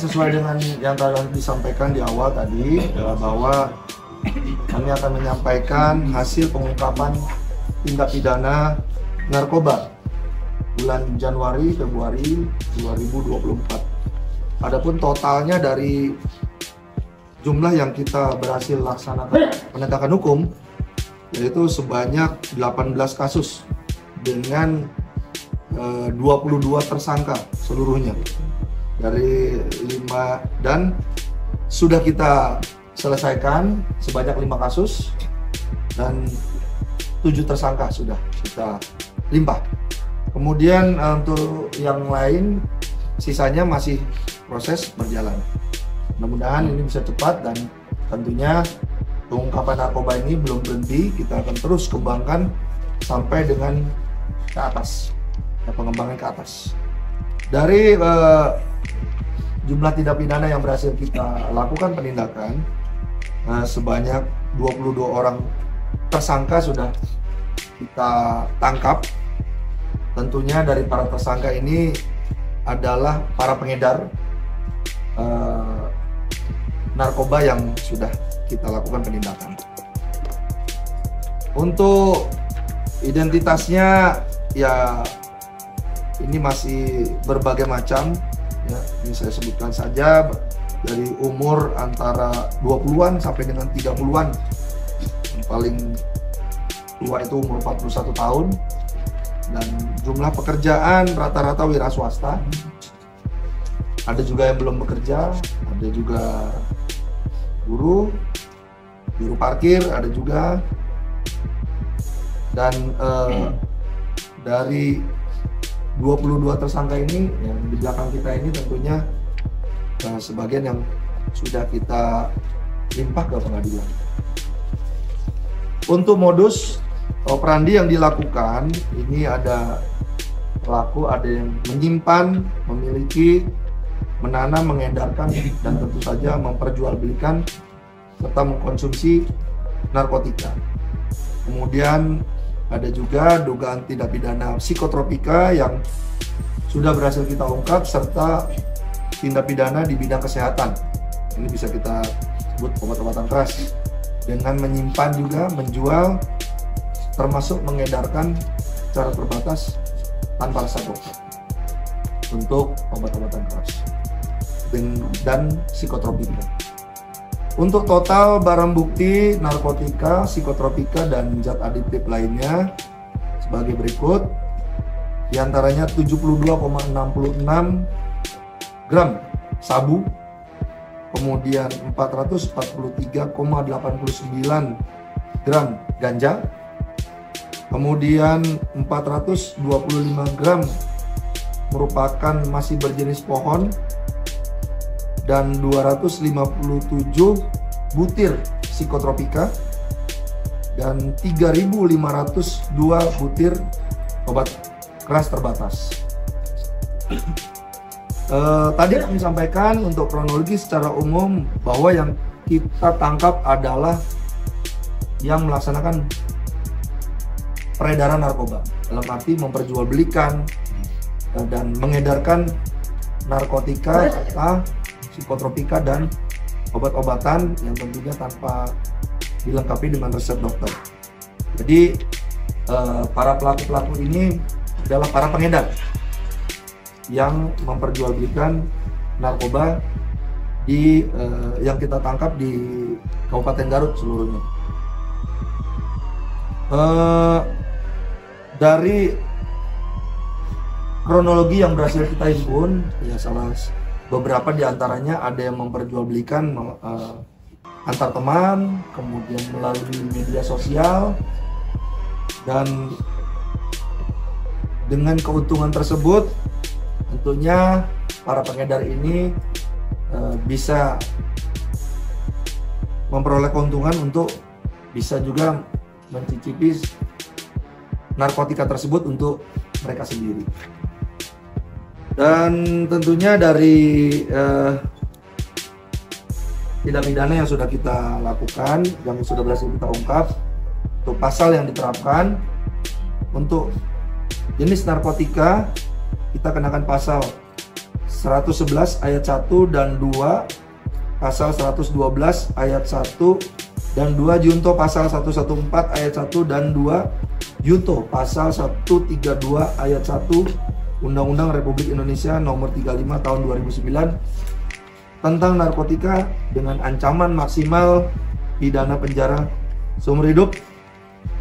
sesuai dengan yang telah disampaikan di awal tadi, bahwa kami akan menyampaikan hasil pengungkapan tindak pidana narkoba bulan Januari Februari 2024. Adapun totalnya dari jumlah yang kita berhasil laksanakan penegakan hukum yaitu sebanyak 18 kasus dengan 22 tersangka seluruhnya dari 5, dan sudah kita selesaikan sebanyak 5 kasus dan 7 tersangka sudah kita limpah. Kemudian untuk yang lain sisanya masih proses berjalan. Mudah-mudahan ini bisa cepat, dan tentunya pengungkapan narkoba ini belum berhenti, kita akan terus kembangkan sampai dengan ke atas, pengembangan ke atas. Dari jumlah tindak pidana yang berhasil kita lakukan penindakan, sebanyak 22 orang tersangka sudah kita tangkap. Tentunya dari para tersangka ini adalah para pengedar narkoba yang sudah kita lakukan penindakan. Untuk identitasnya ya ini masih berbagai macam ya, ini saya sebutkan saja dari umur antara 20-an sampai dengan 30-an. Yang paling tua itu umur 41 tahun, dan jumlah pekerjaan rata-rata wira swasta. Ada juga yang belum bekerja, ada juga guru parkir ada juga. Dan dari 22 tersangka ini yang di belakang kita ini tentunya sebagian yang sudah kita limpah ke pengadilan. Untuk modus operandi yang dilakukan ini ada pelaku, ada yang menyimpan, memiliki, menanam, mengedarkan, dan tentu saja memperjualbelikan serta mengkonsumsi narkotika. Kemudian ada juga dugaan tindak pidana psikotropika yang sudah berhasil kita ungkap, serta tindak pidana di bidang kesehatan. Ini bisa kita sebut obat-obatan keras, dengan menyimpan juga, menjual, termasuk mengedarkan secara terbatas tanpa resep dokter untuk obat-obatan keras dan psikotropika. Untuk total barang bukti narkotika, psikotropika, dan zat aditif lainnya sebagai berikut. Di antaranya 72,66 gram sabu, kemudian 443,89 gram ganja, kemudian 425 gram merupakan masih berjenis pohon, dan 257 butir psikotropika, dan 3.502 butir obat keras terbatas. Tadi kami sampaikan untuk kronologi secara umum bahwa yang kita tangkap adalah yang melaksanakan peredaran narkoba, dalam arti memperjualbelikan dan mengedarkan narkotika, psikotropika, dan obat-obatan yang tentunya tanpa dilengkapi dengan resep dokter. Jadi para pelaku-pelaku ini adalah para pengedar yang memperjualbelikan narkoba di yang kita tangkap di Kabupaten Garut seluruhnya. Dari kronologi yang berhasil kita himpun, ya beberapa di antaranya ada yang memperjualbelikan antar teman, kemudian melalui media sosial, dan dengan keuntungan tersebut tentunya para pengedar ini bisa memperoleh keuntungan untuk bisa juga mencicipi narkotika tersebut untuk mereka sendiri. Dan tentunya dari tindak pidana yang sudah kita lakukan, yang sudah berhasil kita ungkap, untuk pasal yang diterapkan untuk jenis narkotika, kita kenakan pasal 111 ayat 1 dan 2, pasal 112 ayat 1 dan 2, Junto pasal 114 ayat 1 dan 2, Junto pasal 132 ayat 1 Undang-Undang Republik Indonesia nomor 35 tahun 2009 tentang narkotika dengan ancaman maksimal pidana penjara seumur hidup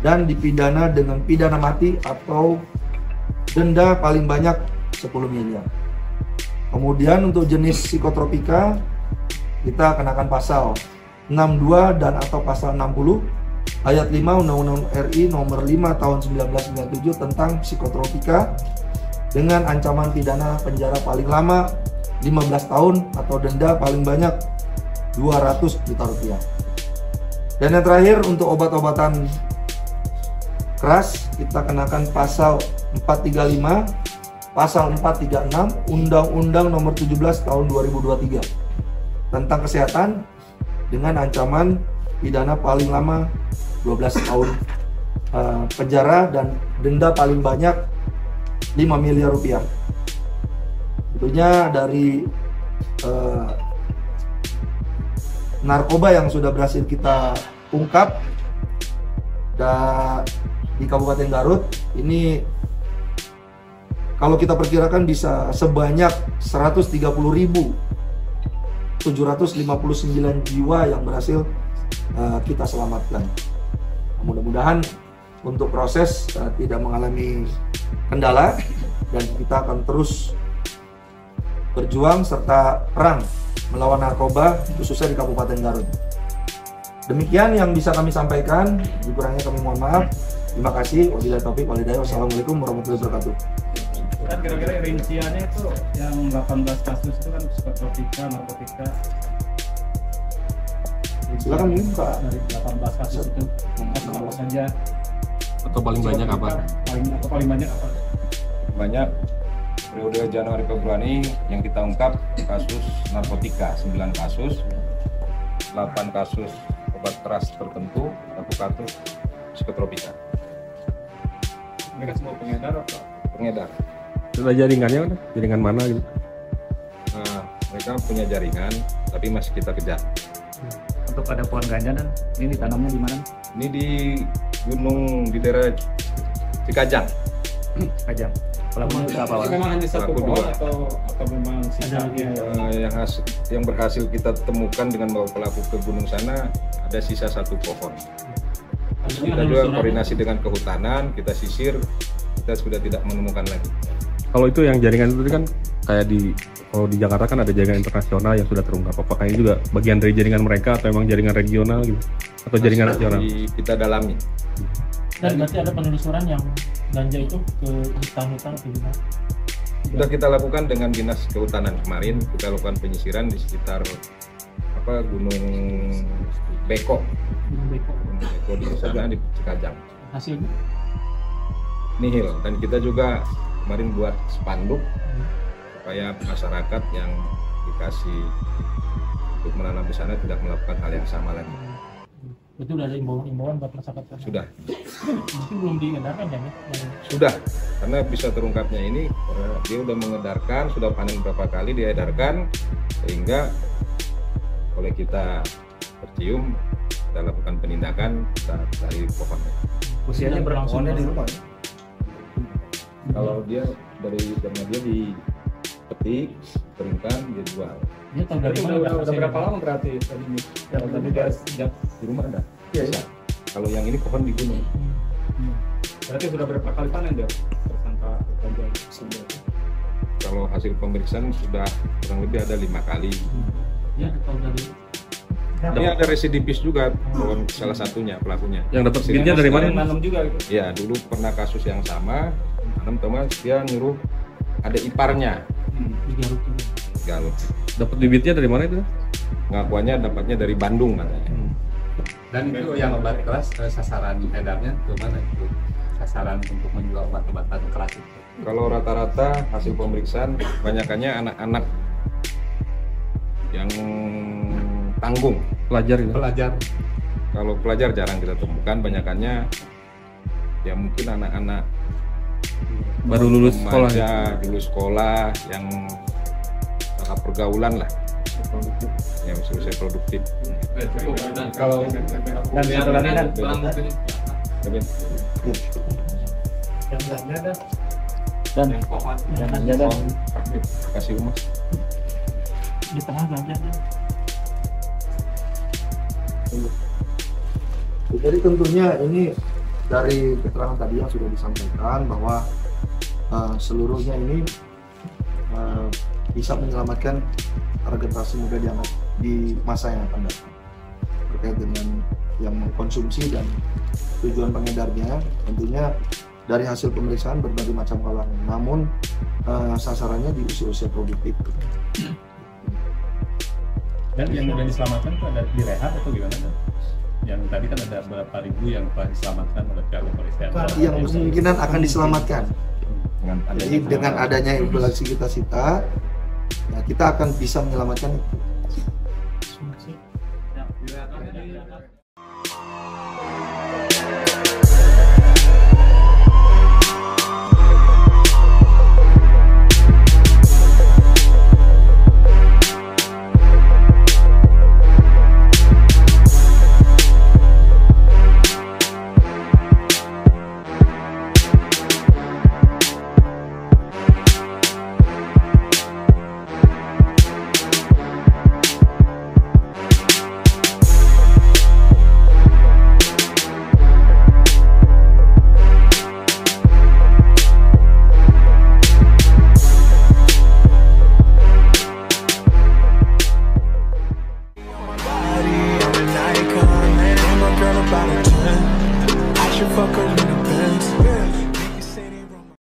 dan dipidana dengan pidana mati atau denda paling banyak 10 miliar. Kemudian untuk jenis psikotropika kita kenakan pasal 62 dan atau pasal 60 ayat 5 Undang-Undang RI nomor 5 tahun 1997 tentang psikotropika dengan ancaman pidana penjara paling lama 15 tahun atau denda paling banyak 200 juta rupiah. Dan yang terakhir untuk obat-obatan keras kita kenakan pasal 435, pasal 436 Undang-Undang nomor 17 tahun 2023 tentang kesehatan dengan ancaman pidana paling lama 12 tahun penjara dan denda paling banyak 5 miliar rupiah. Tentunya dari narkoba yang sudah berhasil kita ungkap di Kabupaten Garut ini, kalau kita perkirakan bisa sebanyak 130.759 jiwa yang berhasil kita selamatkan. Mudah-mudahan untuk proses tidak mengalami kendala dan kita akan terus berjuang serta perang melawan narkoba khususnya di Kabupaten Garut. Demikian yang bisa kami sampaikan, kurangnya kami mohon maaf. Terima kasih. Wabillahi taufiq wal hidayah. Wassalamualaikum warahmatullahi wabarakatuh. Kan kira-kira rinciannya itu yang 18 kasus itu kan psikotropika, narkotika. Silakan buka. Dari 18 kasus itu apa saja? Atau paling banyak apa? Paling banyak apa? Banyak periode Januari Februari yang kita ungkap kasus narkotika 9 kasus, 8 kasus obat keras tertentu, 1 kasus psikotropika. Mereka semua pengedar atau? Pengedar. Sudah jaringannya, jaringan mana gitu? Nah, mereka punya jaringan, tapi masih kita kejar. Untuk ada pohon ganja dan ini ditanamnya di mana? Ini di gunung di daerah Cikajang. Kajang. Pelakunya itu apa? Memang hanya satu Pelaku pohon dua. atau memang sisanya? Yang berhasil kita temukan dengan bawa pelaku ke gunung sana ada sisa 1 pohon. Kita juga koordinasi dengan kehutanan, kita sisir, kita sudah tidak menemukan lagi. Kalau itu yang jaringan itu kan kayak kalau di Jakarta kan ada jaringan internasional yang sudah terungkap. Apakah ini juga bagian dari jaringan mereka atau emang jaringan regional gitu? Atau jaringan nasional? Kita dalami. Dan berarti ada penelusuran yang ganja itu ke hutan-hutan atau gimana? Sudah kita lakukan dengan Dinas Kehutanan kemarin, kita lakukan penyisiran di sekitar Gunung Beko. Gunung Beko. Gunung Beko di sebelah di Cikajang. Hasilnya? Nihil. Dan kita juga kemarin buat spanduk supaya masyarakat yang dikasih untuk menanam di sana tidak melakukan hal yang sama lagi. Itu udah ada imbauan buat masyarakat sana? Sudah. Mungkin belum diedarkan ya? Sudah, karena bisa terungkapnya ini dia udah mengedarkan, sudah panen berapa kali dia edarkan, sehingga oleh kita tercium, kita lakukan penindakan, kita cari pohonnya. Usianya berlangsung Pohonnya di rumah ya? Kalau dia karena dia dipetik, keringkan, dia jual. Dia tahu dari mana? Udah berapa lama berarti tadi ini? Yang tadi dia sejak Di rumah ada. Iya, iya. Kalau yang ini pohon di gunung. Berarti sudah berapa kali panen dia tersangka ganja sebelumnya? Kalau hasil pemeriksaan sudah kurang lebih ada 5 kali. Dia tahu dari Ini ada residivis juga, pohon salah satunya pelakunya. Yang dapat bibitnya dari mana? Nanam juga gitu. Ya, dulu pernah kasus yang sama, tanam Thomas dia nyuruh ada iparnya, di Garut juga. Galuh. Dapat bibitnya dari mana itu? Ngakuannya dapatnya dari Bandung katanya. Dan itu yang obat keras sasaran edarnya ke mana itu? Sasaran untuk menjual obat-obatan keras itu. Kalau rata-rata hasil pemeriksaan kebanyakannya anak-anak yang tanggung. Pelajar gitu? Pelajar. Kalau pelajar jarang kita temukan, banyakannya ya mungkin anak-anak Baru lulus sekolah ya? lulus sekolah yang pergaulan lah, yang usia produktif. Kalau dan satu lagi kan dan Kasih rumah. Di tengah ganja dan. Jadi tentunya ini dari keterangan tadi yang sudah disampaikan bahwa seluruhnya ini bisa menyelamatkan generasi muda di masa yang akan datang terkait dengan yang mengkonsumsi dan tujuan pengedarnya. Tentunya dari hasil pemeriksaan berbagai macam kalangan, namun sasarannya di usia-usia produktif. dan yang udah diselamatkan itu ada direhab atau gimana? Yang tadi kan ada berapa ribu yang telah diselamatkan oleh pihak kepolisian. Yang kemungkinan akan diselamatkan. Jadi dengan adanya evaluasi kita sita, ya kita akan bisa menyelamatkan itu.